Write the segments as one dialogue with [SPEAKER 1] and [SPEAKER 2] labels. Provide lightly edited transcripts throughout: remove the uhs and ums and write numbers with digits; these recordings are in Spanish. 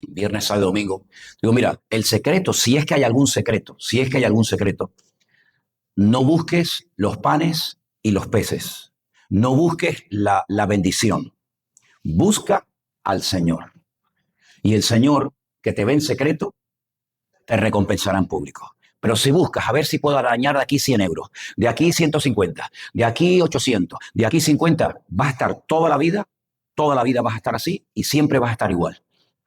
[SPEAKER 1] viernes, sábado, domingo. Digo, mira, el secreto, si es que hay algún secreto, si es que hay algún secreto, no busques los panes y los peces. No busques la bendición. Busca al Señor. Y el Señor, que te ve en secreto, te recompensará en público. Pero si buscas a ver si puedo arañar de aquí 100 euros, de aquí 150, de aquí 800, de aquí 50, vas a estar toda la vida vas a estar así y siempre vas a estar igual.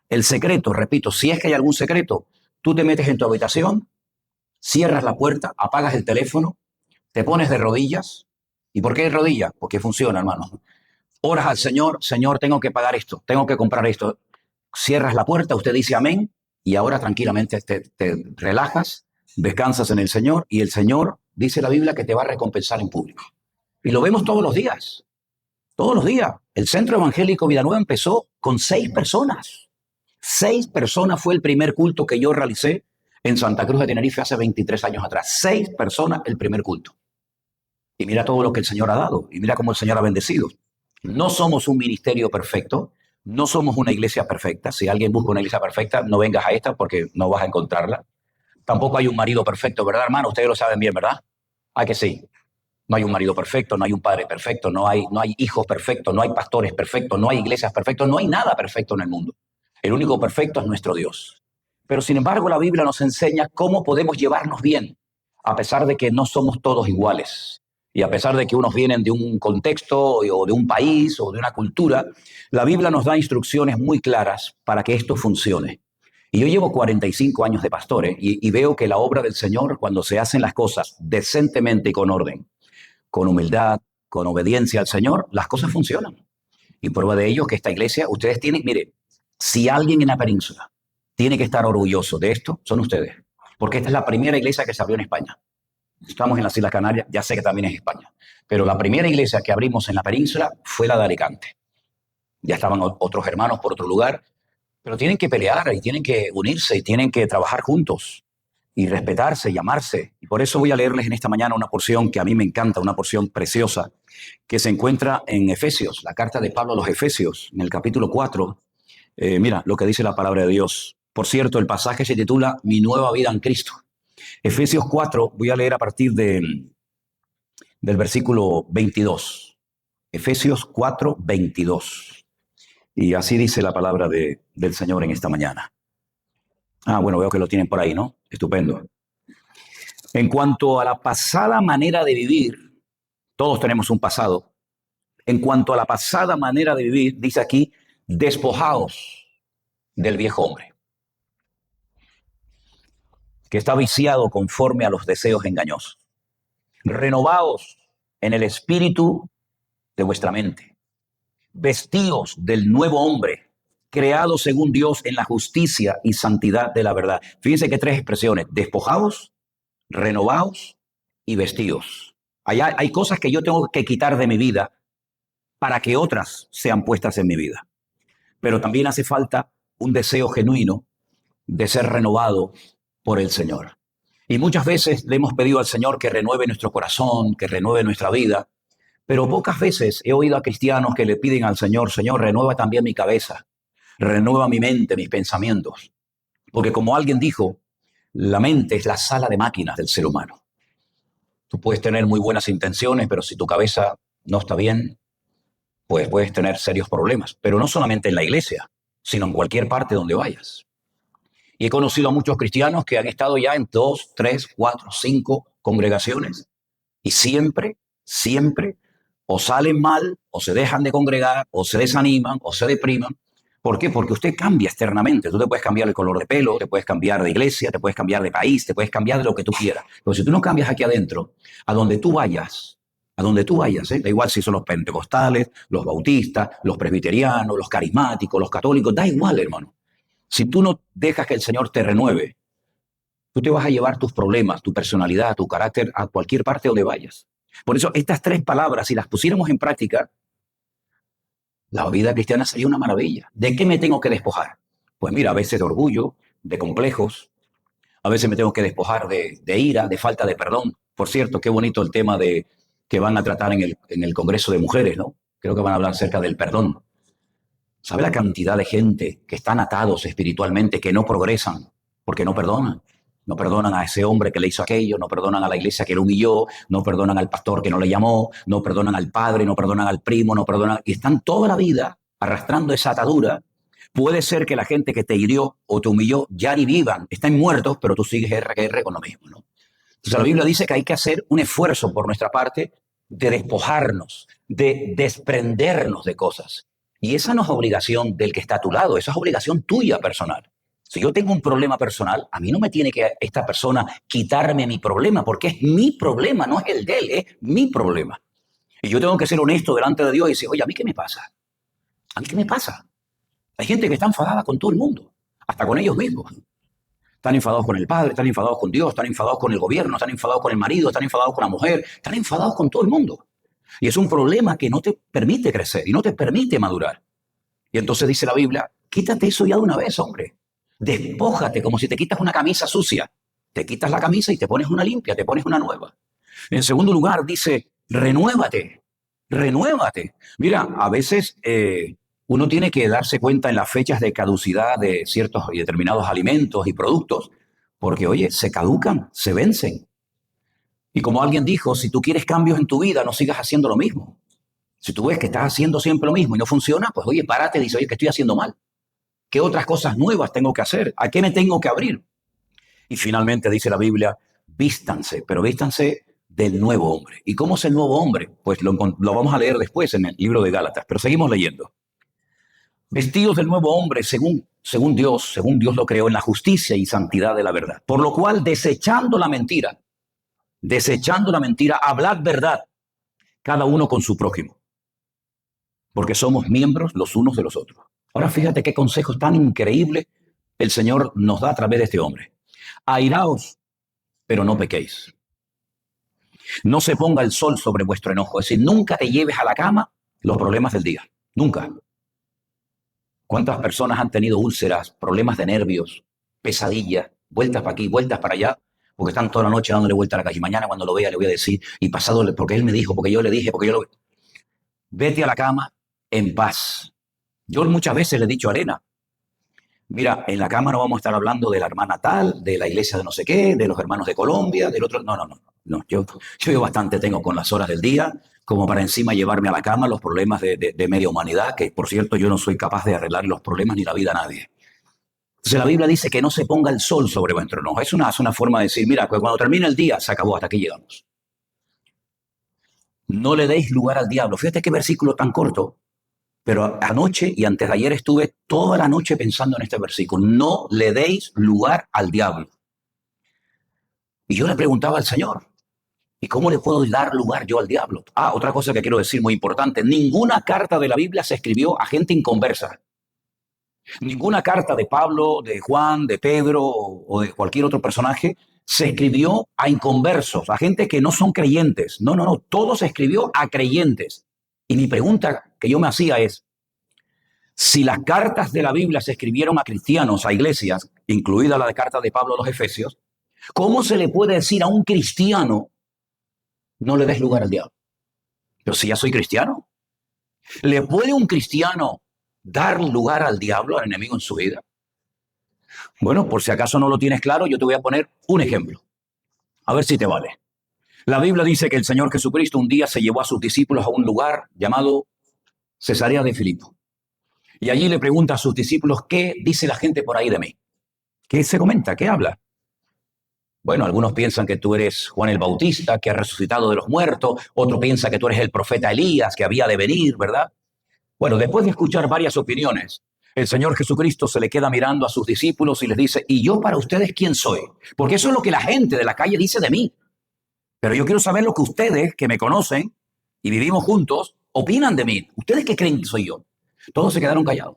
[SPEAKER 1] El secreto, repito, si es que hay algún secreto, tú te metes en tu habitación, cierras la puerta, apagas el teléfono, te pones de rodillas. ¿Y por qué de rodillas? Porque funciona, hermano. Oras al Señor, Señor, tengo que pagar esto, tengo que comprar esto. Cierras la puerta, usted dice amén y ahora tranquilamente te relajas, descansas en el Señor y el Señor, dice la Biblia, que te va a recompensar en público. Y lo vemos todos los días, todos los días. El Centro Evangélico Villanueva empezó con 6 personas. 6 personas fue el primer culto que yo realicé en Santa Cruz de Tenerife hace 23 años atrás. 6 personas el primer culto. Y mira todo lo que el Señor ha dado y mira cómo el Señor ha bendecido. No somos un ministerio perfecto, no somos una iglesia perfecta. Si alguien busca una iglesia perfecta, no vengas a esta porque no vas a encontrarla. Tampoco hay un marido perfecto, ¿verdad, hermano? Ustedes lo saben bien, ¿verdad? Ah, que sí. No hay un marido perfecto, no hay un padre perfecto, no hay hijos perfectos, no hay pastores perfectos, no hay iglesias perfectas, no hay nada perfecto en el mundo. El único perfecto es nuestro Dios. Pero sin embargo, la Biblia nos enseña cómo podemos llevarnos bien, a pesar de que no somos todos iguales. Y a pesar de que unos vienen de un contexto o de un país o de una cultura, la Biblia nos da instrucciones muy claras para que esto funcione. Y yo llevo 45 años de pastor, y veo que la obra del Señor, cuando se hacen las cosas decentemente y con orden, con humildad, con obediencia al Señor, las cosas funcionan. Y prueba de ello es que esta iglesia, ustedes tienen, mire, si alguien en la península tiene que estar orgulloso de esto, son ustedes. Porque esta es la primera iglesia que se abrió en España. Estamos en las Islas Canarias, ya sé que también es España. Pero la primera iglesia que abrimos en la península fue la de Alicante. Ya estaban otros hermanos por otro lugar, pero tienen que pelear y tienen que unirse y tienen que trabajar juntos y respetarse y amarse. Y por eso voy a leerles en esta mañana una porción que a mí me encanta, una porción preciosa, que se encuentra en Efesios, la carta de Pablo a los Efesios, en el capítulo 4. Mira lo que dice la palabra de Dios. Por cierto, el pasaje se titula Mi nueva vida en Cristo. Efesios 4, voy a leer a partir del versículo 22. Efesios 4, 22. Y así dice la palabra del Señor en esta mañana. Ah, bueno, veo que lo tienen por ahí, ¿no? Estupendo. En cuanto a la pasada manera de vivir, todos tenemos un pasado. En cuanto a la pasada manera de vivir, dice aquí, despojaos del viejo hombre, que está viciado conforme a los deseos engañosos. Renovaos en el espíritu de vuestra mente. Vestíos del nuevo hombre, creado según Dios en la justicia y santidad de la verdad. Fíjense que 3 expresiones: despojaos, renovaos y vestíos. Hay cosas que yo tengo que quitar de mi vida para que otras sean puestas en mi vida. Pero también hace falta un deseo genuino de ser renovado por el Señor. Y muchas veces le hemos pedido al Señor que renueve nuestro corazón, que renueve nuestra vida, pero pocas veces he oído a cristianos que le piden al Señor, Señor, renueva también mi cabeza, renueva mi mente, mis pensamientos. Porque como alguien dijo, la mente es la sala de máquinas del ser humano. Tú puedes tener muy buenas intenciones, pero si tu cabeza no está bien, pues puedes tener serios problemas. Pero no solamente en la iglesia, sino en cualquier parte donde vayas. Y he conocido a muchos cristianos que han estado ya en 2, 3, 4, 5 congregaciones y siempre o salen mal, o se dejan de congregar, o se desaniman, o se depriman. ¿Por qué? Porque usted cambia externamente. Tú te puedes cambiar el color de pelo, te puedes cambiar de iglesia, te puedes cambiar de país, te puedes cambiar de lo que tú quieras. Pero si tú no cambias aquí adentro, a donde tú vayas, da igual si son los pentecostales, los bautistas, los presbiterianos, los carismáticos, los católicos, da igual, hermano. Si tú no dejas que el Señor te renueve, tú te vas a llevar tus problemas, tu personalidad, tu carácter a cualquier parte donde vayas. Por eso estas 3 palabras, si las pusiéramos en práctica, la vida cristiana sería una maravilla. ¿De qué me tengo que despojar? Pues mira, a veces de orgullo, de complejos, a veces me tengo que despojar de ira, de falta de perdón. Por cierto, qué bonito el tema que van a tratar en el Congreso de Mujeres, ¿no? Creo que van a hablar acerca del perdón. ¿Sabe la cantidad de gente que están atados espiritualmente, que no progresan porque no perdonan? No perdonan a ese hombre que le hizo aquello, no perdonan a la iglesia que lo humilló, no perdonan al pastor que no le llamó, no perdonan al padre, no perdonan al primo, no perdonan... Y están toda la vida arrastrando esa atadura. Puede ser que la gente que te hirió o te humilló ya ni vivan, están muertos, pero tú sigues R con lo mismo, ¿no? Entonces la Biblia dice que hay que hacer un esfuerzo por nuestra parte de despojarnos, de desprendernos de cosas. Y esa no es obligación del que está a tu lado, esa es obligación tuya personal. Si yo tengo un problema personal, a mí no me tiene que esta persona quitarme mi problema, porque es mi problema, no es el de él, es mi problema. Y yo tengo que ser honesto delante de Dios y decir, oye, ¿a mí qué me pasa? ¿A mí qué me pasa? Hay gente que está enfadada con todo el mundo, hasta con ellos mismos. Están enfadados con el padre, están enfadados con Dios, están enfadados con el gobierno, están enfadados con el marido, están enfadados con la mujer, están enfadados con todo el mundo. Y es un problema que no te permite crecer y no te permite madurar. Y entonces dice la Biblia, quítate eso ya de una vez, hombre. Despójate como si te quitas una camisa sucia. Te quitas la camisa y te pones una limpia, te pones una nueva. En segundo lugar, dice, renuévate, renuévate. Mira, a veces uno tiene que darse cuenta en las fechas de caducidad de ciertos y determinados alimentos y productos, porque, oye, se caducan, se vencen. Y como alguien dijo, si tú quieres cambios en tu vida, no sigas haciendo lo mismo. Si tú ves que estás haciendo siempre lo mismo y no funciona, pues oye, párate y dice, oye, que estoy haciendo mal. ¿Qué otras cosas nuevas tengo que hacer? ¿A qué me tengo que abrir? Y finalmente dice la Biblia, vístanse, pero vístanse del nuevo hombre. ¿Y cómo es el nuevo hombre? Pues lo vamos a leer después en el libro de Gálatas, pero seguimos leyendo. Vestidos del nuevo hombre según Dios lo creó en la justicia y santidad de la verdad. Por lo cual, desechando la mentira, hablad verdad, cada uno con su prójimo, porque somos miembros los unos de los otros. Ahora fíjate qué consejos tan increíbles el Señor nos da a través de este hombre. Airaos, pero no pequéis. No se ponga el sol sobre vuestro enojo. Es decir, nunca te lleves a la cama los problemas del día. Nunca. ¿Cuántas personas han tenido úlceras, problemas de nervios, pesadillas, vueltas para aquí, vueltas para allá? Porque están toda la noche dándole vuelta a la calle. Mañana cuando lo vea le voy a decir, y pasado, porque él me dijo, porque yo le dije, porque yo lo... Vete a la cama en paz. Yo muchas veces le he dicho a Elena, mira, en la cama no vamos a estar hablando de la hermana tal, de la iglesia de no sé qué, de los hermanos de Colombia, del otro... No. Yo bastante tengo con las horas del día como para encima llevarme a la cama los problemas de media humanidad, que por cierto yo no soy capaz de arreglar los problemas ni la vida a nadie. Entonces la Biblia dice que no se ponga el sol sobre vuestro enojo. Es una forma de decir, mira, cuando termine el día se acabó, hasta aquí llegamos. No le deis lugar al diablo. Fíjate qué versículo tan corto. Pero anoche y antes de ayer estuve toda la noche pensando en este versículo. No le deis lugar al diablo. Y yo le preguntaba al Señor, ¿y cómo le puedo dar lugar yo al diablo? Otra cosa que quiero decir muy importante. Ninguna carta de la Biblia se escribió a gente inconversa. Ninguna carta de Pablo, de Juan, de Pedro o de cualquier otro personaje se escribió a inconversos, a gente que no son creyentes. No. Todo se escribió a creyentes. Y mi pregunta que yo me hacía es, si las cartas de la Biblia se escribieron a cristianos, a iglesias, incluida la de carta de Pablo a los Efesios, ¿cómo se le puede decir a un cristiano, no le des lugar al diablo? Pero si ya soy cristiano, ¿le puede un cristiano dar lugar al diablo, al enemigo en su vida? Bueno, por si acaso no lo tienes claro, yo te voy a poner un ejemplo. A ver si te vale. La Biblia dice que el Señor Jesucristo un día se llevó a sus discípulos a un lugar llamado Cesarea de Filipo. Y allí le pregunta a sus discípulos, ¿qué dice la gente por ahí de mí? ¿Qué se comenta? ¿Qué habla? Bueno, algunos piensan que tú eres Juan el Bautista, que ha resucitado de los muertos. Otro piensa que tú eres el profeta Elías, que había de venir, ¿verdad? Bueno, después de escuchar varias opiniones, el Señor Jesucristo se le queda mirando a sus discípulos y les dice, ¿y yo para ustedes quién soy? Porque eso es lo que la gente de la calle dice de mí. Pero yo quiero saber lo que ustedes, que me conocen y vivimos juntos, opinan de mí. ¿Ustedes qué creen que soy yo? Todos se quedaron callados.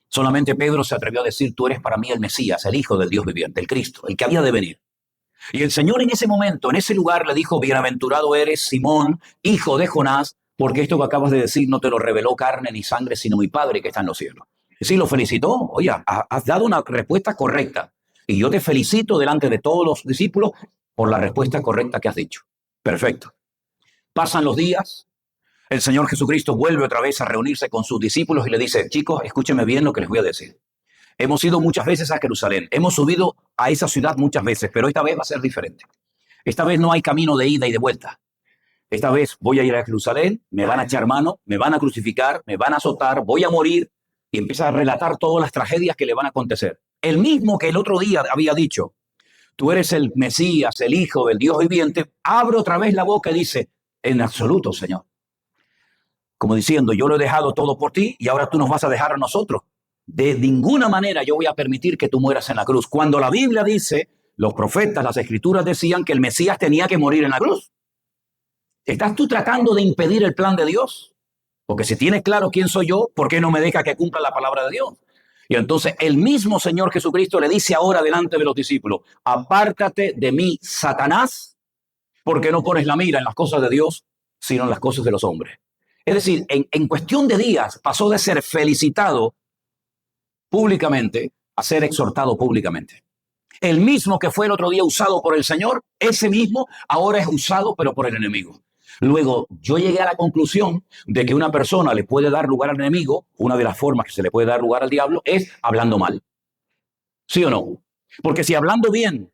[SPEAKER 1] Solamente Pedro se atrevió a decir, tú eres para mí el Mesías, el Hijo del Dios viviente, el Cristo, el que había de venir. Y el Señor en ese momento, en ese lugar, le dijo, bienaventurado eres, Simón, hijo de Jonás, porque esto que acabas de decir no te lo reveló carne ni sangre, sino mi Padre que está en los cielos. Es decir, lo felicitó. Oye, has dado una respuesta correcta. Y yo te felicito delante de todos los discípulos por la respuesta correcta que has dicho. Perfecto. Pasan los días. El Señor Jesucristo vuelve otra vez a reunirse con sus discípulos y le dice, chicos, escúchenme bien lo que les voy a decir. Hemos ido muchas veces a Jerusalén, hemos subido a esa ciudad muchas veces, pero esta vez va a ser diferente. Esta vez no hay camino de ida y de vuelta. Esta vez voy a ir a Jerusalén, me van a echar mano, me van a crucificar, me van a azotar, voy a morir, y empieza a relatar todas las tragedias que le van a acontecer. El mismo que el otro día había dicho, tú eres el Mesías, el Hijo del Dios viviente, abre otra vez la boca y dice, en absoluto, Señor. Como diciendo, yo lo he dejado todo por ti y ahora tú nos vas a dejar a nosotros. De ninguna manera yo voy a permitir que tú mueras en la cruz. Cuando la Biblia dice, los profetas, las escrituras decían que el Mesías tenía que morir en la cruz. ¿Estás tú tratando de impedir el plan de Dios? Porque si tienes claro quién soy yo, ¿por qué no me deja que cumpla la palabra de Dios? Y entonces el mismo Señor Jesucristo le dice ahora delante de los discípulos, apártate de mí, Satanás, porque no pones la mira en las cosas de Dios, sino en las cosas de los hombres. Es decir, en cuestión de días pasó de ser felicitado públicamente a ser exhortado públicamente. El mismo que fue el otro día usado por el Señor, ese mismo ahora es usado pero por el enemigo. Luego, yo llegué a la conclusión de que una persona le puede dar lugar al enemigo, una de las formas que se le puede dar lugar al diablo es hablando mal. ¿Sí o no? Porque si hablando bien,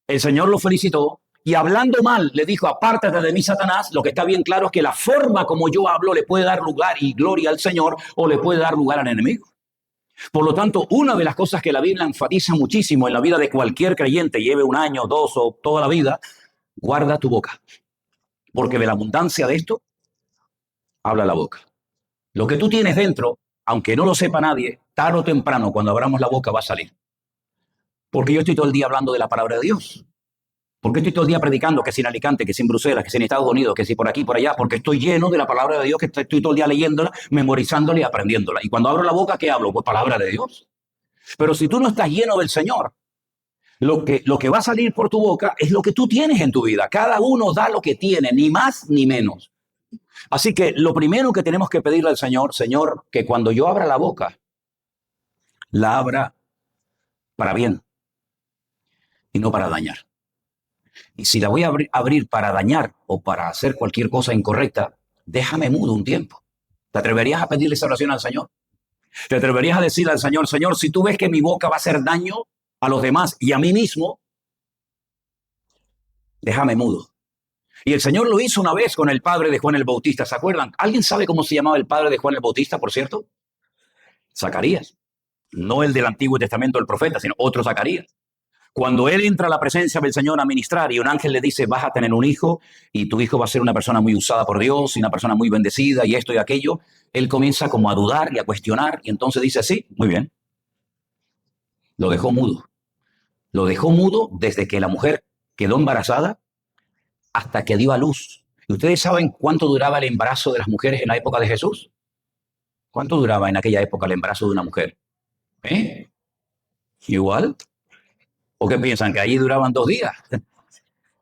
[SPEAKER 1] el Señor lo felicitó, y hablando mal le dijo, apártate de mí, Satanás, lo que está bien claro es que la forma como yo hablo le puede dar lugar y gloria al Señor o le puede dar lugar al enemigo. Por lo tanto, una de las cosas que la Biblia enfatiza muchísimo en la vida de cualquier creyente, lleve un año, dos o toda la vida, guarda tu boca. Porque de la abundancia de esto, habla la boca. Lo que tú tienes dentro, aunque no lo sepa nadie, tarde o temprano, cuando abramos la boca, va a salir. Porque yo estoy todo el día hablando de la palabra de Dios. ¿Por qué estoy todo el día predicando que si en Alicante, que si en Bruselas, que si en Estados Unidos, que si por aquí, por allá? Porque estoy lleno de la palabra de Dios, que estoy todo el día leyéndola, memorizándola y aprendiéndola. Y cuando abro la boca, ¿qué hablo? Pues palabra de Dios. Pero si tú no estás lleno del Señor, lo que va a salir por tu boca es lo que tú tienes en tu vida. Cada uno da lo que tiene, ni más ni menos. Así que lo primero que tenemos que pedirle al Señor, Señor, que cuando yo abra la boca, la abra para bien y no para dañar. Y si la voy a abrir para dañar o para hacer cualquier cosa incorrecta, déjame mudo un tiempo. ¿Te atreverías a pedirle esa oración al Señor? ¿Te atreverías a decirle al Señor, Señor, si tú ves que mi boca va a hacer daño a los demás y a mí mismo, déjame mudo? Y el Señor lo hizo una vez con el padre de Juan el Bautista, ¿se acuerdan? ¿Alguien sabe cómo se llamaba el padre de Juan el Bautista, por cierto? Zacarías. No el del Antiguo Testamento del profeta, sino otro Zacarías. Cuando él entra a la presencia del Señor a ministrar y un ángel le dice, vas a tener un hijo y tu hijo va a ser una persona muy usada por Dios y una persona muy bendecida y esto y aquello, él comienza como a dudar y a cuestionar y entonces dice, sí, muy bien. Lo dejó mudo. Lo dejó mudo desde que la mujer quedó embarazada hasta que dio a luz. ¿Y ustedes saben cuánto duraba el embarazo de las mujeres en la época de Jesús? ¿Cuánto duraba en aquella época el embarazo de una mujer? ¿Igual? ¿O qué piensan? ¿Que allí duraban 2 días?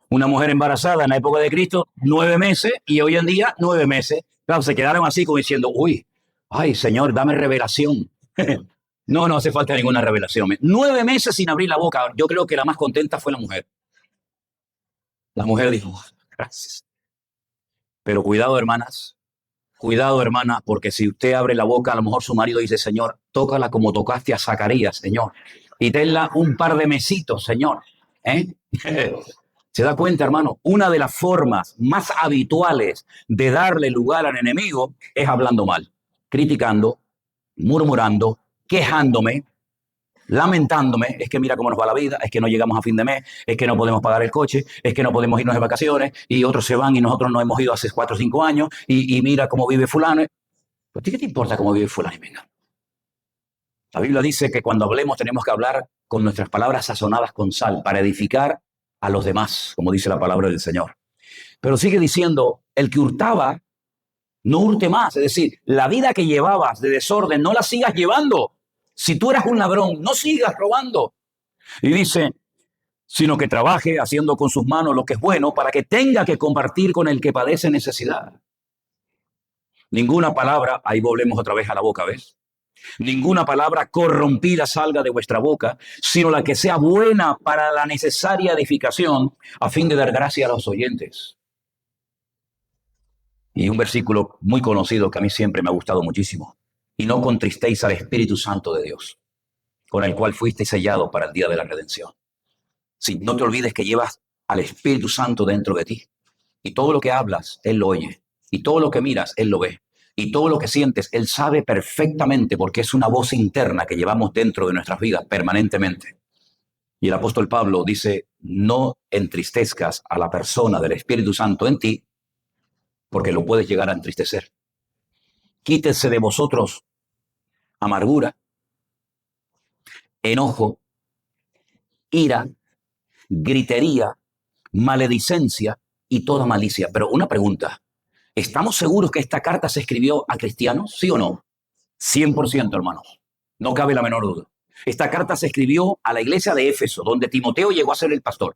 [SPEAKER 1] Una mujer embarazada en la época de Cristo, 9 meses, y hoy en día 9 meses. Claro, se quedaron así como diciendo, uy, ay, Señor, dame revelación. No, no hace falta ninguna revelación. 9 meses sin abrir la boca. Yo creo que la más contenta fue la mujer. La mujer dijo, gracias. Pero cuidado, hermanas. Cuidado, hermana, porque si usted abre la boca, a lo mejor su marido dice, Señor, tócala como tocaste a Zacarías, Señor. Y tenla un par de mesitos, Señor. ¿Se da cuenta, hermano? Una de las formas más habituales de darle lugar al enemigo es hablando mal, criticando, murmurando, quejándome, lamentándome. Es que mira cómo nos va la vida, es que no llegamos a fin de mes, es que no podemos pagar el coche, es que no podemos irnos de vacaciones y otros se van y nosotros no hemos ido hace 4 o 5 años y mira cómo vive fulano. ¿Pues qué te importa cómo vive fulano? Venga. La Biblia dice que cuando hablemos tenemos que hablar con nuestras palabras sazonadas con sal para edificar a los demás, como dice la palabra del Señor. Pero sigue diciendo, el que hurtaba, no hurte más. Es decir, la vida que llevabas de desorden, no la sigas llevando. Si tú eras un ladrón, no sigas robando. Y dice, sino que trabaje haciendo con sus manos lo que es bueno para que tenga que compartir con el que padece necesidad. Ninguna palabra, ahí volvemos otra vez a la boca, ¿ves? Ninguna palabra corrompida salga de vuestra boca, sino la que sea buena para la necesaria edificación, a fin de dar gracia a los oyentes. Y un versículo muy conocido que a mí siempre me ha gustado muchísimo. Y no contristéis al Espíritu Santo de Dios, con el cual fuiste sellado para el día de la redención. Sí, no te olvides que llevas al Espíritu Santo dentro de ti. Y todo lo que hablas, Él lo oye. Y todo lo que miras, Él lo ve. Y todo lo que sientes, Él sabe perfectamente porque es una voz interna que llevamos dentro de nuestras vidas permanentemente. Y el apóstol Pablo dice, no entristezcas a la persona del Espíritu Santo en ti, porque lo puedes llegar a entristecer. Quítese de vosotros amargura, enojo, ira, gritería, maledicencia y toda malicia. Pero una pregunta, ¿estamos seguros que esta carta se escribió a cristianos? ¿Sí o no? 100%, hermanos. No cabe la menor duda. Esta carta se escribió a la iglesia de Éfeso, donde Timoteo llegó a ser el pastor.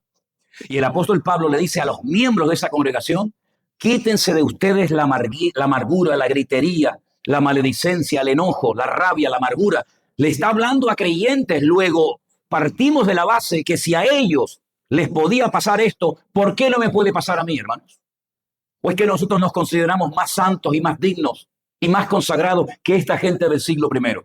[SPEAKER 1] Y el apóstol Pablo le dice a los miembros de esa congregación, quítense de ustedes la amargura, la gritería, la maledicencia, el enojo, la rabia, la amargura. Le está hablando a creyentes. Luego partimos de la base que si a ellos les podía pasar esto, ¿por qué no me puede pasar a mí, hermanos? ¿O es que nosotros nos consideramos más santos y más dignos y más consagrados que esta gente del siglo I?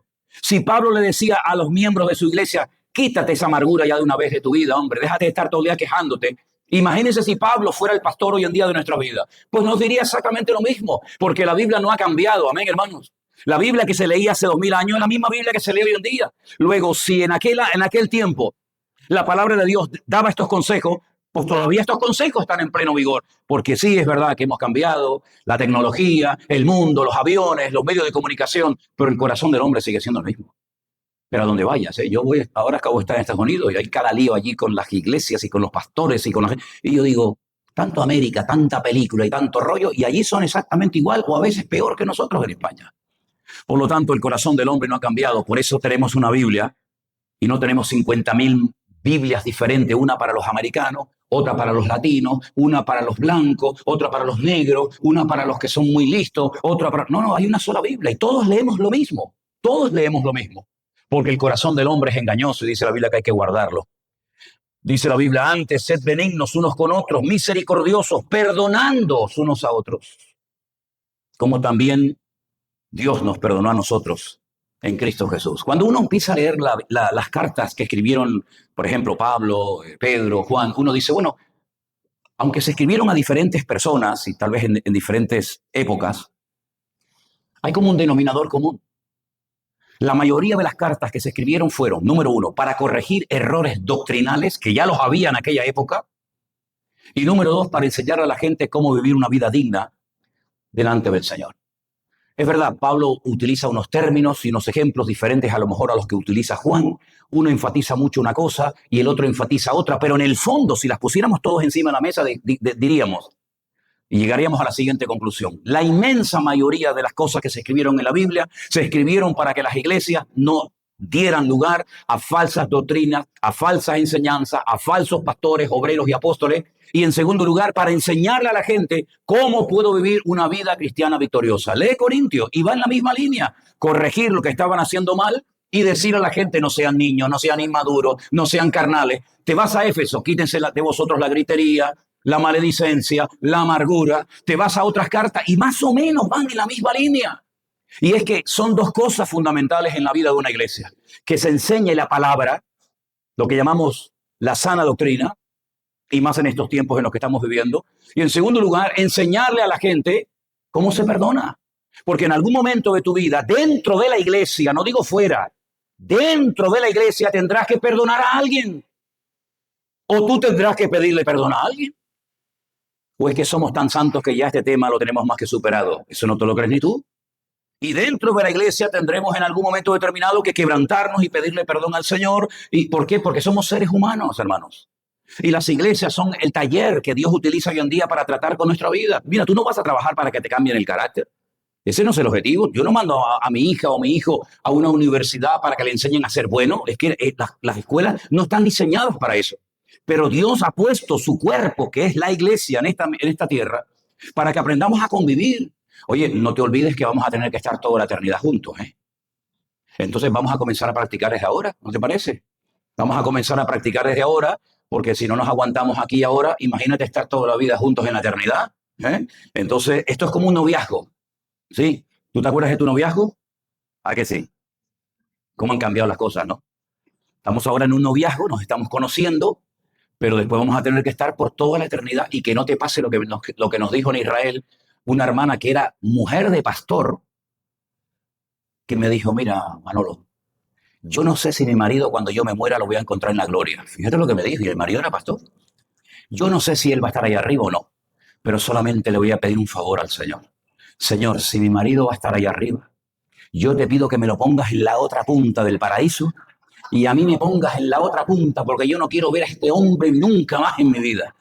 [SPEAKER 1] Si Pablo le decía a los miembros de su iglesia, quítate esa amargura ya de una vez de tu vida, hombre, déjate de estar todo el día quejándote. Imagínense si Pablo fuera el pastor hoy en día de nuestra vida. Pues nos diría exactamente lo mismo, porque la Biblia no ha cambiado, amén, hermanos. La Biblia que se leía hace 2000 años es la misma Biblia que se lee hoy en día. Luego, si en aquel tiempo la palabra de Dios daba estos consejos, pues todavía estos consejos están en pleno vigor, porque sí es verdad que hemos cambiado la tecnología, el mundo, los aviones, los medios de comunicación, pero el corazón del hombre sigue siendo el mismo. Pero a donde vayas, yo ahora acabo de estar en Estados Unidos y hay cada lío allí con las iglesias y con los pastores y yo digo, tanto América, tanta película y tanto rollo, y allí son exactamente igual o a veces peor que nosotros en España. Por lo tanto, el corazón del hombre no ha cambiado, por eso tenemos una Biblia y no tenemos 50.000 Biblias diferentes, una para los americanos, otra para los latinos, una para los blancos, otra para los negros, una para los que son muy listos, otra para... No, hay una sola Biblia y todos leemos lo mismo, porque el corazón del hombre es engañoso y dice la Biblia que hay que guardarlo. Dice la Biblia, antes sed benignos unos con otros, misericordiosos, perdonándoos unos a otros, como también Dios nos perdonó a nosotros en Cristo Jesús. Cuando uno empieza a leer las cartas que escribieron, por ejemplo, Pablo, Pedro, Juan, uno dice, bueno, aunque se escribieron a diferentes personas y tal vez en diferentes épocas, hay como un denominador común. La mayoría de las cartas que se escribieron fueron, número uno, para corregir errores doctrinales que ya los había en aquella época, y número dos, para enseñar a la gente cómo vivir una vida digna delante del Señor. Es verdad, Pablo utiliza unos términos y unos ejemplos diferentes a lo mejor a los que utiliza Juan. Uno enfatiza mucho una cosa y el otro enfatiza otra, pero en el fondo, si las pusiéramos todos encima de la mesa, diríamos, y llegaríamos a la siguiente conclusión. La inmensa mayoría de las cosas que se escribieron en la Biblia se escribieron para que las iglesias no dieran lugar a falsas doctrinas, a falsas enseñanzas, a falsos pastores, obreros y apóstoles. Y en segundo lugar, para enseñarle a la gente cómo puedo vivir una vida cristiana victoriosa. Lee Corintios y va en la misma línea. Corregir lo que estaban haciendo mal y decir a la gente, no sean niños, no sean inmaduros, no sean carnales. Te vas a Éfeso, quítense de vosotros la gritería, la maledicencia, la amargura. Te vas a otras cartas y más o menos van en la misma línea. Y es que son dos cosas fundamentales en la vida de una iglesia. Que se enseñe la palabra, lo que llamamos la sana doctrina, y más en estos tiempos en los que estamos viviendo. Y en segundo lugar, enseñarle a la gente cómo se perdona. Porque en algún momento de tu vida, dentro de la iglesia, no digo fuera, dentro de la iglesia tendrás que perdonar a alguien. O tú tendrás que pedirle perdón a alguien. O es que somos tan santos que ya este tema lo tenemos más que superado. Eso no te lo crees ni tú. Y dentro de la iglesia tendremos en algún momento determinado que quebrantarnos y pedirle perdón al Señor. ¿Y por qué? Porque somos seres humanos, hermanos. Y las iglesias son el taller que Dios utiliza hoy en día para tratar con nuestra vida. Mira, tú no vas a trabajar para que te cambien el carácter. Ese no es el objetivo. Yo no mando a mi hija o mi hijo a una universidad para que le enseñen a ser bueno. Es que las escuelas no están diseñadas para eso. Pero Dios ha puesto su cuerpo, que es la iglesia en esta tierra, para que aprendamos a convivir. Oye, no te olvides que vamos a tener que estar toda la eternidad juntos, ¿eh? Entonces vamos a comenzar a practicar desde ahora, ¿no te parece? Vamos a comenzar a practicar desde ahora, porque si no nos aguantamos aquí ahora, imagínate estar toda la vida juntos en la eternidad. ¿eh? Entonces, esto es como un noviazgo, ¿sí? ¿Tú te acuerdas de tu noviazgo? ¿A que sí? ¿Cómo han cambiado las cosas, no? Estamos ahora en un noviazgo, nos estamos conociendo, pero después vamos a tener que estar por toda la eternidad y que no te pase lo que nos dijo en Israel una hermana que era mujer de pastor, que me dijo, mira, Manolo, yo no sé si mi marido cuando yo me muera lo voy a encontrar en la gloria. Fíjate lo que me dijo, y el marido era pastor. Yo no sé si él va a estar ahí arriba o no, pero solamente le voy a pedir un favor al Señor. Señor, si mi marido va a estar ahí arriba, yo te pido que me lo pongas en la otra punta del paraíso y a mí me pongas en la otra punta porque yo no quiero ver a este hombre nunca más en mi vida.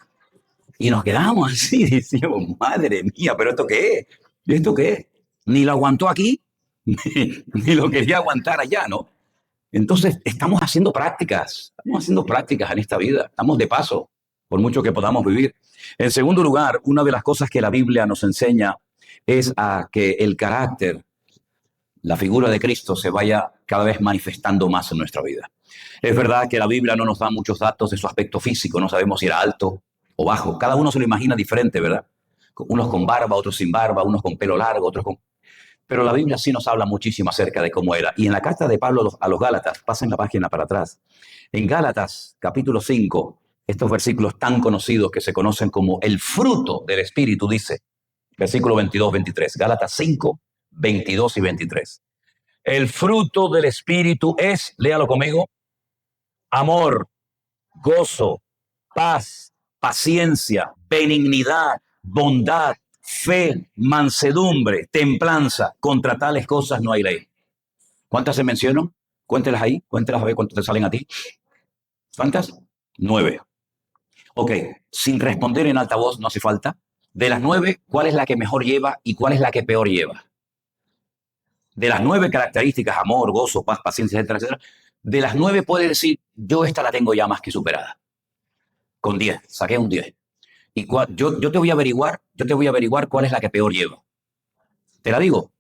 [SPEAKER 1] Y nos quedamos así, decimos, madre mía, pero ¿esto qué es? ¿Esto qué es? Ni lo aguantó aquí, ni lo quería aguantar allá, ¿no? Entonces, estamos haciendo prácticas en esta vida, estamos de paso, por mucho que podamos vivir. En segundo lugar, una de las cosas que la Biblia nos enseña es a que el carácter, la figura de Cristo se vaya cada vez manifestando más en nuestra vida. Es verdad que la Biblia no nos da muchos datos de su aspecto físico, no sabemos si era alto o bajo, cada uno se lo imagina diferente, ¿verdad? Unos con barba, otros sin barba, unos con pelo largo, otros con... Pero la Biblia sí nos habla muchísimo acerca de cómo era. Y en la carta de Pablo a los Gálatas, pasen la página para atrás, en Gálatas capítulo 5, estos versículos tan conocidos que se conocen como el fruto del Espíritu, dice, versículo 22, 23, Gálatas 5, 22 y 23. El fruto del Espíritu es, léalo conmigo, amor, gozo, paz, paciencia, benignidad, bondad, fe, mansedumbre, templanza. Contra tales cosas no hay ley. ¿Cuántas se mencionan? Cuéntelas ahí, cuéntelas a ver cuántas te salen a ti. ¿Cuántas? 9. Ok, sin responder en alta voz, no hace falta. De las 9, ¿cuál es la que mejor lleva y cuál es la que peor lleva? De las 9 características, amor, gozo, paz, paciencia, etcétera, etcétera, de las 9 puede decir, yo esta la tengo ya más que superada. Con 10, saqué un 10. Y yo te voy a averiguar cuál es la que peor lleva. ¿Te la digo?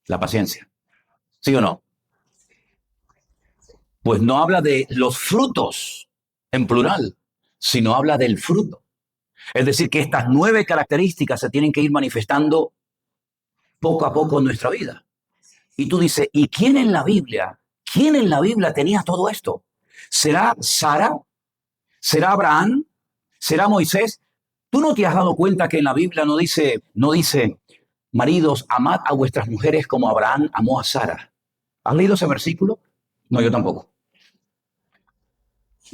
[SPEAKER 1] La paciencia. ¿Sí o no? Pues no habla de los frutos en plural, sino habla del fruto. Es decir, que estas 9 características se tienen que ir manifestando poco a poco en nuestra vida. Y tú dices, ¿y quién en la Biblia? ¿Quién en la Biblia tenía todo esto? ¿Será Sara? ¿Será Abraham? ¿Será Moisés? ¿Tú no te has dado cuenta que en la Biblia no dice, maridos, amad a vuestras mujeres como Abraham amó a Sara? ¿Has leído ese versículo? No, yo tampoco.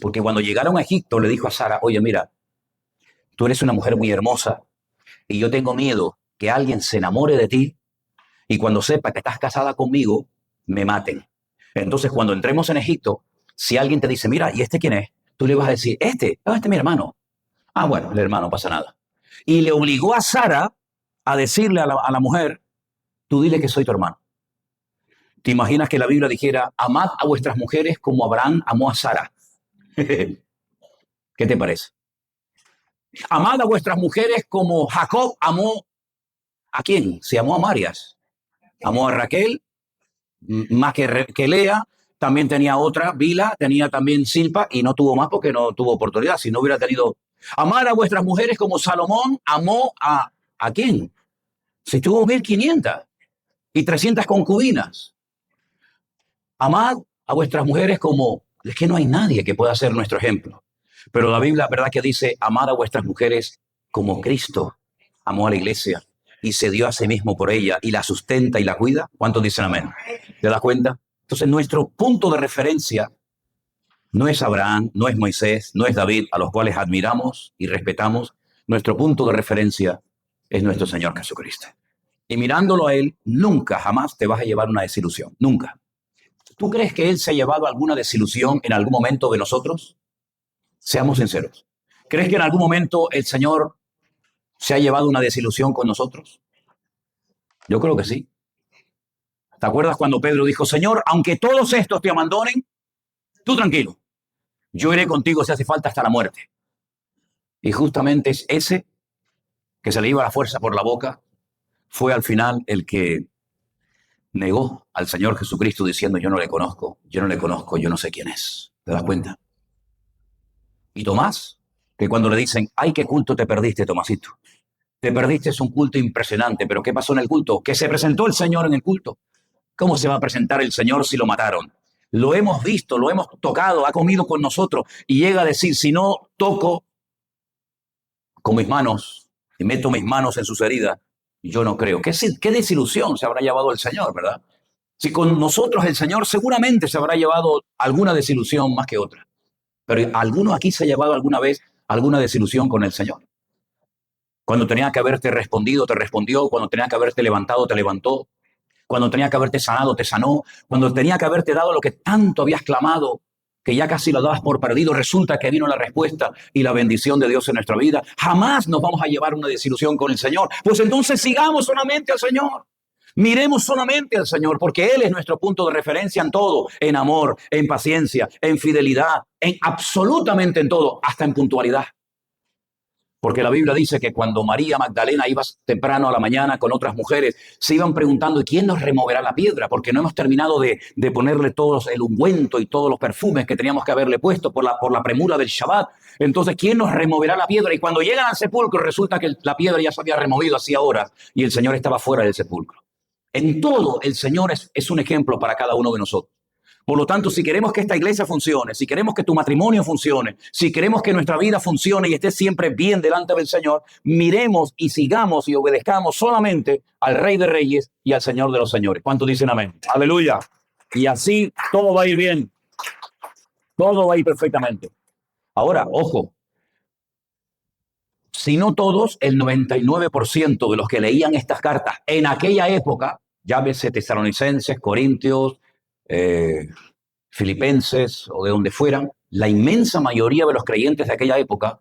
[SPEAKER 1] Porque cuando llegaron a Egipto le dijo a Sara, oye, mira, tú eres una mujer muy hermosa y yo tengo miedo que alguien se enamore de ti y cuando sepa que estás casada conmigo, me maten. Entonces, cuando entremos en Egipto, si alguien te dice, mira, ¿y este quién es? Tú le vas a decir, este es mi hermano. Ah, bueno, el hermano, no pasa nada. Y le obligó a Sara a decirle a la mujer, tú dile que soy tu hermano. ¿Te imaginas que la Biblia dijera, amad a vuestras mujeres como Abraham amó a Sara? ¿Qué te parece? Amad a vuestras mujeres como Jacob amó ¿a quién? Se amó a Marias. Amó a Raquel, más que Lea. También tenía otra, Bila, tenía también Silpa y no tuvo más porque no tuvo oportunidad. Si no hubiera tenido... Amar a vuestras mujeres como Salomón amó ¿a quién? Si tuvo 1500 y 300 concubinas. Amad a vuestras mujeres como... Es que no hay nadie que pueda ser nuestro ejemplo. Pero la Biblia, verdad que dice, amad a vuestras mujeres como Cristo amó a la iglesia y se dio a sí mismo por ella y la sustenta y la cuida. ¿Cuántos dicen amén? ¿Te das cuenta? Entonces, nuestro punto de referencia no es Abraham, no es Moisés, no es David, a los cuales admiramos y respetamos. Nuestro punto de referencia es nuestro Señor Jesucristo. Y mirándolo a Él, nunca, jamás te vas a llevar una desilusión. Nunca. ¿Tú crees que Él se ha llevado alguna desilusión en algún momento de nosotros? Seamos sinceros. ¿Crees que en algún momento el Señor se ha llevado una desilusión con nosotros? Yo creo que sí. ¿Te acuerdas cuando Pedro dijo, Señor, aunque todos estos te abandonen, tú tranquilo, yo iré contigo si hace falta hasta la muerte? Y justamente es ese que se le iba la fuerza por la boca, fue al final el que negó al Señor Jesucristo diciendo, yo no le conozco, yo no le conozco, yo no sé quién es. ¿Te das cuenta? Y Tomás, que cuando le dicen, ay, qué culto te perdiste, Tomasito. Te perdiste un culto impresionante, pero ¿qué pasó en el culto? Que se presentó el Señor en el culto. ¿Cómo se va a presentar el Señor si lo mataron? Lo hemos visto, lo hemos tocado, ha comido con nosotros y llega a decir, si no toco con mis manos y meto mis manos en sus heridas, yo no creo. ¿Qué desilusión se habrá llevado el Señor, verdad? Si con nosotros el Señor seguramente se habrá llevado alguna desilusión más que otra. Pero ¿alguno aquí se ha llevado alguna vez alguna desilusión con el Señor? Cuando tenía que haberte respondido, te respondió. Cuando tenía que haberte levantado, te levantó. Cuando tenía que haberte sanado, te sanó. Cuando tenía que haberte dado lo que tanto habías clamado, que ya casi lo dabas por perdido, resulta que vino la respuesta y la bendición de Dios en nuestra vida. Jamás nos vamos a llevar una desilusión con el Señor. Pues entonces sigamos solamente al Señor. Miremos solamente al Señor, porque Él es nuestro punto de referencia en todo, en amor, en paciencia, en fidelidad, en absolutamente en todo, hasta en puntualidad. Porque la Biblia dice que cuando María Magdalena iba temprano a la mañana con otras mujeres, se iban preguntando, ¿y quién nos removerá la piedra? Porque no hemos terminado de ponerle todos el ungüento y todos los perfumes que teníamos que haberle puesto por la premura del Shabbat. Entonces, ¿quién nos removerá la piedra? Y cuando llegan al sepulcro, resulta que la piedra ya se había removido hacía horas y el Señor estaba fuera del sepulcro. En todo, el Señor es un ejemplo para cada uno de nosotros. Por lo tanto, si queremos que esta iglesia funcione, si queremos que tu matrimonio funcione, si queremos que nuestra vida funcione y esté siempre bien delante del Señor, miremos y sigamos y obedezcamos solamente al Rey de Reyes y al Señor de los Señores. ¿Cuántos dicen amén? Aleluya. Y así todo va a ir bien. Todo va a ir perfectamente. Ahora, ojo, si no todos, el 99% de los que leían estas cartas en aquella época, llámese Tesalonicenses, Corintios, Filipenses o de donde fueran, la inmensa mayoría de los creyentes de aquella época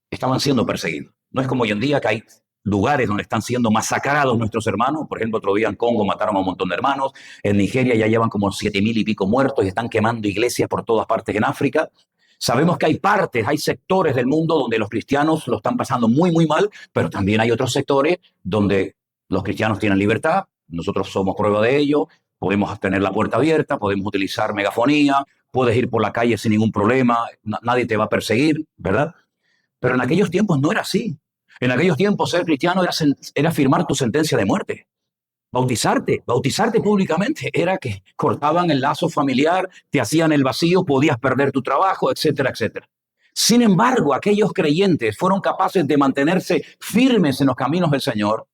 [SPEAKER 1] estaban siendo perseguidos. No es como hoy en día que hay lugares donde están siendo masacrados nuestros hermanos. Por ejemplo, otro día en Congo mataron a un montón de hermanos. En Nigeria ya llevan como 7,000 y pico muertos y están quemando iglesias por todas partes en África. Sabemos que hay partes, hay sectores del mundo donde los cristianos lo están pasando muy, muy mal, pero también hay otros sectores donde los cristianos tienen libertad. Nosotros somos prueba de ello. Podemos tener la puerta abierta, podemos utilizar megafonía, puedes ir por la calle sin ningún problema, nadie te va a perseguir, ¿verdad? Pero en aquellos tiempos no era así. En aquellos tiempos ser cristiano era firmar tu sentencia de muerte. Bautizarte públicamente era que cortaban el lazo familiar, te hacían el vacío, podías perder tu trabajo, etcétera, etcétera. Sin embargo, aquellos creyentes fueron capaces de mantenerse firmes en los caminos del Señor,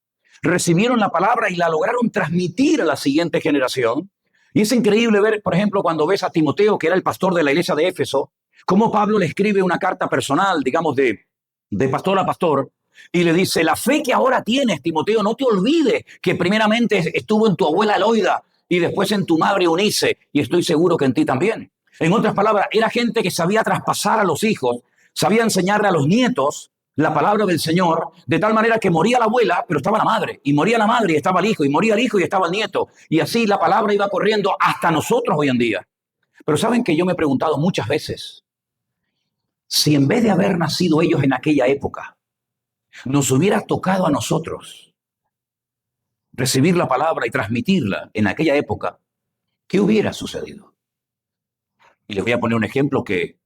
[SPEAKER 1] recibieron la palabra y la lograron transmitir a la siguiente generación. Y es increíble ver, por ejemplo, cuando ves a Timoteo, que era el pastor de la iglesia de Éfeso, cómo Pablo le escribe una carta personal, digamos, de pastor a pastor, y le dice, la fe que ahora tienes, Timoteo, no te olvides que primeramente estuvo en tu abuela Loida y después en tu madre Eunice, y estoy seguro que en ti también. En otras palabras, era gente que sabía traspasar a los hijos, sabía enseñarle a los nietos la palabra del Señor, de tal manera que moría la abuela, pero estaba la madre, y moría la madre y estaba el hijo, y moría el hijo y estaba el nieto, y así la palabra iba corriendo hasta nosotros hoy en día. Pero saben que yo me he preguntado muchas veces, si en vez de haber nacido ellos en aquella época, nos hubiera tocado a nosotros recibir la palabra y transmitirla en aquella época, ¿qué hubiera sucedido? Y les voy a poner un ejemplo que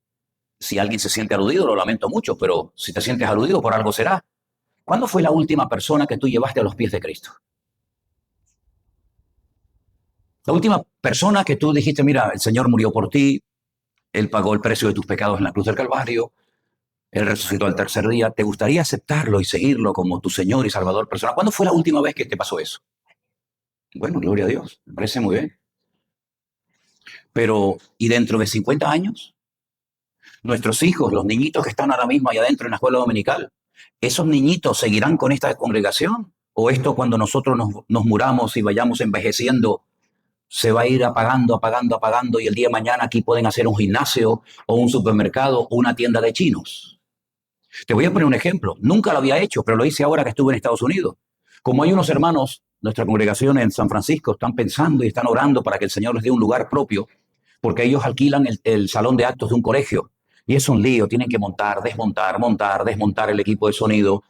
[SPEAKER 1] si alguien se siente aludido, lo lamento mucho, pero si te sientes aludido, por algo será. ¿Cuándo fue la última persona que tú llevaste a los pies de Cristo? La última persona que tú dijiste, mira, el Señor murió por ti, Él pagó el precio de tus pecados en la cruz del Calvario, Él resucitó al tercer día. ¿Te gustaría aceptarlo y seguirlo como tu Señor y Salvador personal? ¿Cuándo fue la última vez que te pasó eso? Bueno, gloria a Dios, me parece muy bien. Pero, ¿y dentro de 50 años? Nuestros hijos, los niñitos que están ahora mismo allá adentro en la escuela dominical, ¿esos niñitos seguirán con esta congregación? ¿O esto cuando nosotros nos muramos y vayamos envejeciendo, se va a ir apagando, apagando, apagando y el día de mañana aquí pueden hacer un gimnasio o un supermercado o una tienda de chinos? Te voy a poner un ejemplo. Nunca lo había hecho, pero lo hice ahora que estuve en Estados Unidos. Como hay unos hermanos, nuestra congregación en San Francisco, están pensando y están orando para que el Señor les dé un lugar propio, porque ellos alquilan el salón de actos de un colegio. Y es un lío, tienen que montar, desmontar, montar, desmontar el equipo de sonido.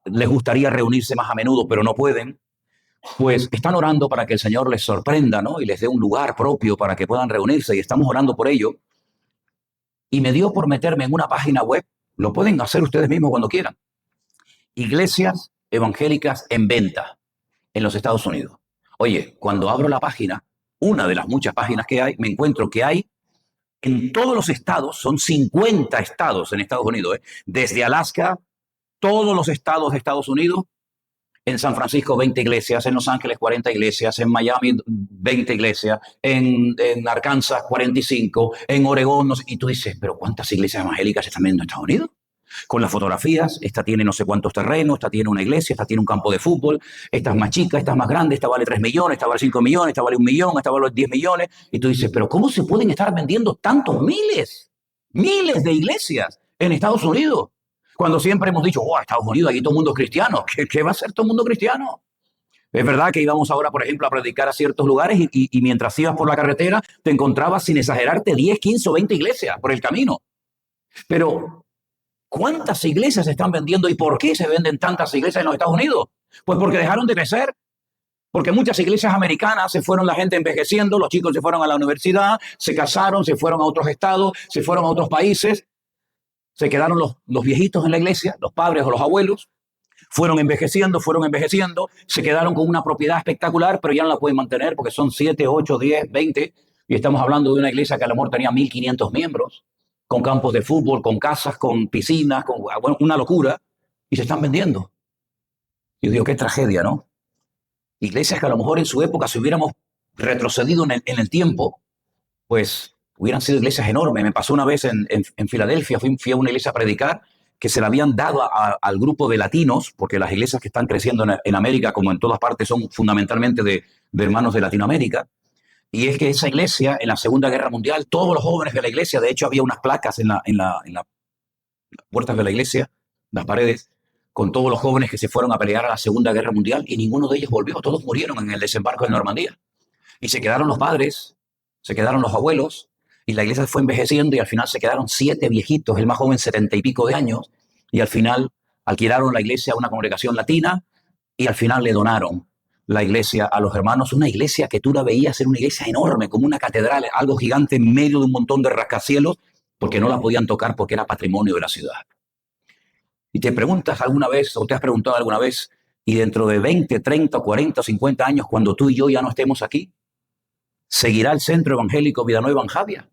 [SPEAKER 1] Les gustaría reunirse más a menudo, pero no pueden. Pues están orando para que el Señor les sorprenda, ¿no? Y les dé un lugar propio para que puedan reunirse. Y estamos orando por ello. Y me dio por meterme en una página web. Lo pueden hacer ustedes mismos cuando quieran. Iglesias evangélicas en venta en los Estados Unidos. Oye, cuando abro la página, una de las muchas páginas que hay, me encuentro que hay en todos los estados, son 50 estados en Estados Unidos, desde Alaska, todos los estados de Estados Unidos, en San Francisco 20 iglesias, en Los Ángeles 40 iglesias, en Miami 20 iglesias, en Arkansas 45, en Oregón, no sé, y tú dices, pero ¿cuántas iglesias evangélicas están viendo en Estados Unidos? Con las fotografías, esta tiene no sé cuántos terrenos, esta tiene una iglesia, esta tiene un campo de fútbol, esta es más chica, esta es más grande, esta vale 3 millones, esta vale 5 millones, esta vale 1 millón, esta vale 10 millones, y tú dices, pero ¿cómo se pueden estar vendiendo tantos miles de iglesias en Estados Unidos? Cuando siempre hemos dicho, oh, Estados Unidos, aquí todo el mundo es cristiano. ¿Qué va a ser todo el mundo cristiano? Es verdad que íbamos ahora, por ejemplo, a predicar a ciertos lugares y mientras ibas por la carretera te encontrabas, sin exagerarte, 10, 15 o 20 iglesias por el camino. Pero ¿cuántas iglesias se están vendiendo y por qué se venden tantas iglesias en los Estados Unidos? Pues porque dejaron de crecer. Porque muchas iglesias americanas se fueron la gente envejeciendo, los chicos se fueron a la universidad, se casaron, se fueron a otros estados, se fueron a otros países. Se quedaron los viejitos en la iglesia, los padres o los abuelos, fueron envejeciendo, se quedaron con una propiedad espectacular, pero ya no la pueden mantener porque son 7, 8, 10, 20, y estamos hablando de una iglesia que a lo mejor tenía 1.500 miembros, con campos de fútbol, con casas, con piscinas, con bueno, una locura, y se están vendiendo. Yo digo, qué tragedia, ¿no? Iglesias que a lo mejor en su época, si hubiéramos retrocedido en el tiempo, pues hubieran sido iglesias enormes. Me pasó una vez en Filadelfia, fui a una iglesia a predicar que se la habían dado al grupo de latinos, porque las iglesias que están creciendo en América, como en todas partes, son fundamentalmente de hermanos de Latinoamérica. Y es que esa iglesia, en la Segunda Guerra Mundial, todos los jóvenes de la iglesia, de hecho había unas placas en las puertas de la iglesia, las paredes, con todos los jóvenes que se fueron a pelear a la Segunda Guerra Mundial, y ninguno de ellos volvió, todos murieron en el desembarco de Normandía. Y se quedaron los padres, se quedaron los abuelos, y la iglesia fue envejeciendo y al final se quedaron 7 viejitos, el más joven 70 y pico de años, y al final alquilaron la iglesia a una congregación latina y al final le donaron la iglesia a los hermanos, una iglesia que tú la veías ser una iglesia enorme, como una catedral, algo gigante en medio de un montón de rascacielos, porque no la podían tocar porque era patrimonio de la ciudad. Y te preguntas alguna vez, o te has preguntado alguna vez, y dentro de 20, 30, 40, 50 años, cuando tú y yo ya no estemos aquí, ¿seguirá el Centro Evangélico Villanueva en Javia?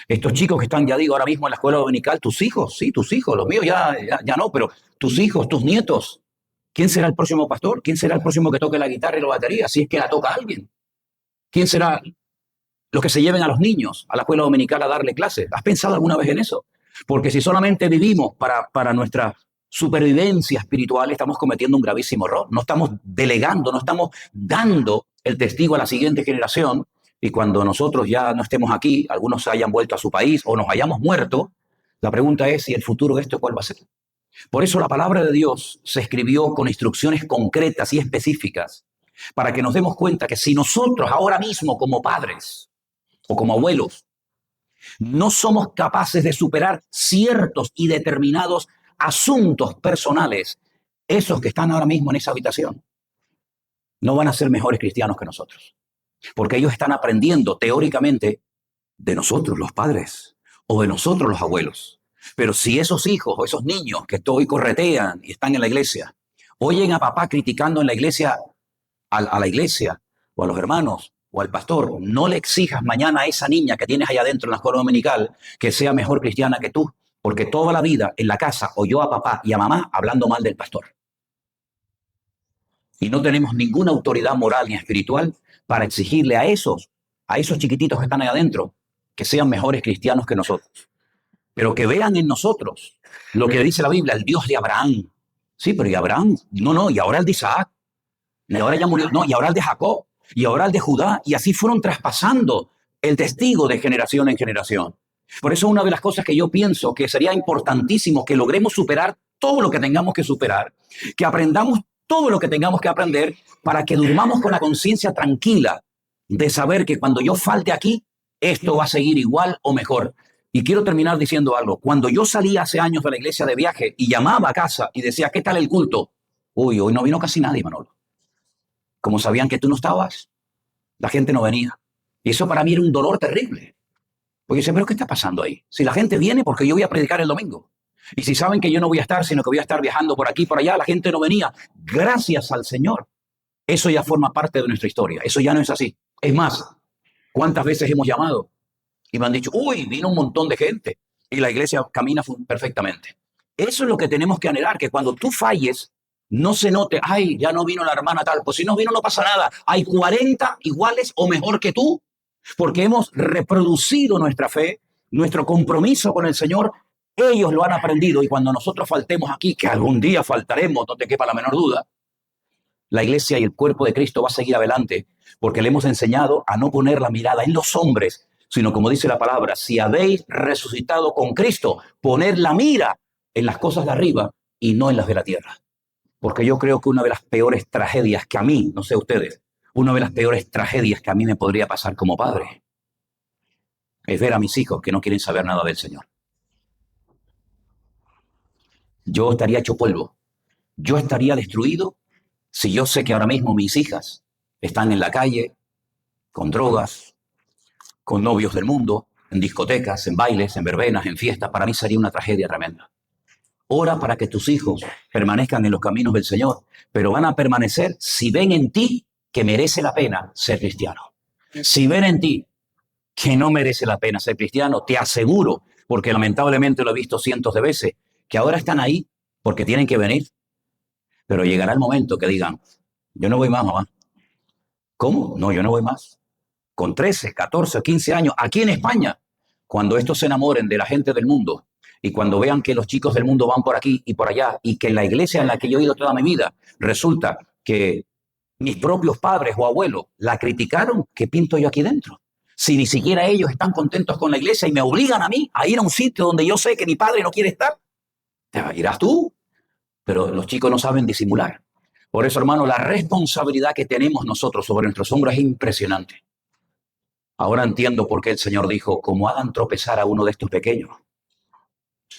[SPEAKER 1] Estos chicos que están, ya digo, ahora mismo en la escuela dominical, tus hijos, sí, tus hijos, los míos ya no, pero tus hijos, tus nietos, ¿quién será el próximo pastor? ¿Quién será el próximo que toque la guitarra y la batería? Si es que la toca alguien. ¿Quién será los que se lleven a los niños a la escuela dominical a darle clases? ¿Has pensado alguna vez en eso? Porque si solamente vivimos para nuestra supervivencia espiritual, estamos cometiendo un gravísimo error. No estamos delegando, no estamos dando el testigo a la siguiente generación. Y cuando nosotros ya no estemos aquí, algunos se hayan vuelto a su país o nos hayamos muerto, la pregunta es, ¿y el futuro de esto cuál va a ser? Por eso la palabra de Dios se escribió con instrucciones concretas y específicas para que nos demos cuenta que si nosotros ahora mismo como padres o como abuelos no somos capaces de superar ciertos y determinados asuntos personales, esos que están ahora mismo en esa habitación no van a ser mejores cristianos que nosotros. Porque ellos están aprendiendo teóricamente de nosotros, los padres, o de nosotros, los abuelos. Pero si esos hijos o esos niños que hoy corretean y están en la iglesia, oyen a papá criticando en la iglesia, a la iglesia, o a los hermanos, o al pastor, no le exijas mañana a esa niña que tienes allá adentro en la escuela dominical que sea mejor cristiana que tú, porque toda la vida en la casa oyó a papá y a mamá hablando mal del pastor. Y no tenemos ninguna autoridad moral ni espiritual para exigirle a esos chiquititos que están ahí adentro, que sean mejores cristianos que nosotros. Pero que vean en nosotros lo que dice la Biblia, el Dios de Abraham. Sí, pero ¿y Abraham? No, y ahora el de Isaac. Y ahora ya murió. No, y ahora el de Jacob. Y ahora el de Judá. Y así fueron traspasando el testigo de generación en generación. Por eso una de las cosas que yo pienso que sería importantísimo que logremos superar todo lo que tengamos que superar, que aprendamos todo lo que tengamos que aprender para que durmamos con la conciencia tranquila de saber que cuando yo falte aquí, esto va a seguir igual o mejor. Y quiero terminar diciendo algo. Cuando yo salía hace años de la iglesia de viaje y llamaba a casa y decía, ¿qué tal el culto? Uy, hoy no vino casi nadie, Manolo. Como sabían que tú no estabas, la gente no venía. Y eso para mí era un dolor terrible. Porque dice, ¿pero qué está pasando ahí? Si la gente viene porque yo voy a predicar el domingo. Y si saben que yo no voy a estar, sino que voy a estar viajando por aquí y por allá, la gente no venía. Gracias al Señor. Eso ya forma parte de nuestra historia. Eso ya no es así. Es más, ¿cuántas veces hemos llamado? Y me han dicho, uy, vino un montón de gente. Y la iglesia camina perfectamente. Eso es lo que tenemos que anhelar, que cuando tú falles, no se note, ay, ya no vino la hermana tal. Pues si no vino, no pasa nada. Hay 40 iguales o mejor que tú, porque hemos reproducido nuestra fe, nuestro compromiso con el Señor. Ellos lo han aprendido y cuando nosotros faltemos aquí, que algún día faltaremos, no te quepa la menor duda, la iglesia y el cuerpo de Cristo va a seguir adelante porque le hemos enseñado a no poner la mirada en los hombres, sino como dice la palabra, si habéis resucitado con Cristo, poner la mira en las cosas de arriba y no en las de la tierra. Porque yo creo que una de las peores tragedias que a mí, no sé ustedes, una de las peores tragedias que a mí me podría pasar como padre es ver a mis hijos que no quieren saber nada del Señor. Yo estaría hecho polvo. Yo estaría destruido si yo sé que ahora mismo mis hijas están en la calle, con drogas, con novios del mundo, en discotecas, en bailes, en verbenas, en fiestas, para mí sería una tragedia tremenda. Ora para que tus hijos permanezcan en los caminos del Señor, pero van a permanecer si ven en ti que merece la pena ser cristiano. Si ven en ti que no merece la pena ser cristiano, te aseguro, porque lamentablemente lo he visto cientos de veces, que ahora están ahí porque tienen que venir, pero llegará el momento que digan, yo no voy más, mamá. ¿Cómo? No, yo no voy más. Con 13, 14, 15 años, aquí en España, cuando estos se enamoren de la gente del mundo y cuando vean que los chicos del mundo van por aquí y por allá y que en la iglesia en la que yo he ido toda mi vida resulta que mis propios padres o abuelos la criticaron, ¿qué pinto yo aquí dentro? Si ni siquiera ellos están contentos con la iglesia y me obligan a mí a ir a un sitio donde yo sé que mi padre no quiere estar, te irás tú. Pero los chicos no saben disimular. Por eso, hermano, la responsabilidad que tenemos nosotros sobre nuestros hombros es impresionante. Ahora entiendo por qué el Señor dijo, como hagan tropezar a uno de estos pequeños,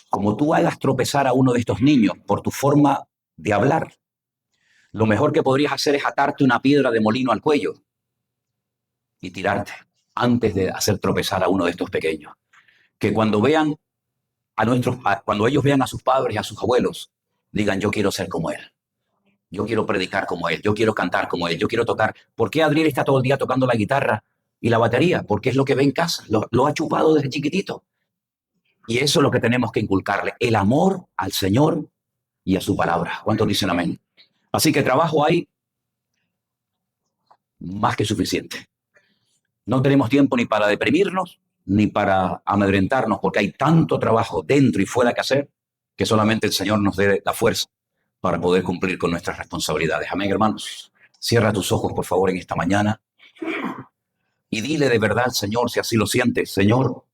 [SPEAKER 1] como tú hagas tropezar a uno de estos niños por tu forma de hablar, lo mejor que podrías hacer es atarte una piedra de molino al cuello y tirarte antes de hacer tropezar a uno de estos pequeños. Que cuando vean cuando ellos vean a sus padres y a sus abuelos, digan, yo quiero ser como él. Yo quiero predicar como él, yo quiero cantar como él, yo quiero tocar. ¿Por qué Adriel está todo el día tocando la guitarra y la batería? Porque es lo que ve en casa, lo ha chupado desde chiquitito. Y eso es lo que tenemos que inculcarle, el amor al Señor y a su palabra. ¿Cuántos dicen amén? Así que trabajo hay más que suficiente. No tenemos tiempo ni para deprimirnos, ni para amedrentarnos, porque hay tanto trabajo dentro y fuera que hacer, que solamente el Señor nos dé la fuerza para poder cumplir con nuestras responsabilidades. Amén, hermanos. Cierra tus ojos, por favor, en esta mañana y dile de verdad, Señor, si así lo sientes, Señor,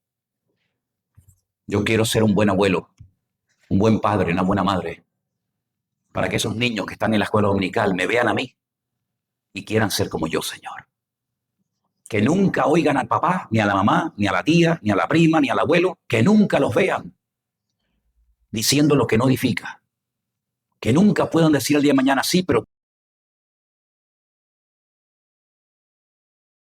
[SPEAKER 1] yo quiero ser un buen abuelo, un buen padre, una buena madre, para que esos niños que están en la escuela dominical me vean a mí y quieran ser como yo, Señor. Que nunca oigan al papá, ni a la mamá, ni a la tía, ni a la prima, ni al abuelo, que nunca los vean diciendo lo que no edifica. Que nunca puedan decir el día de mañana, sí, pero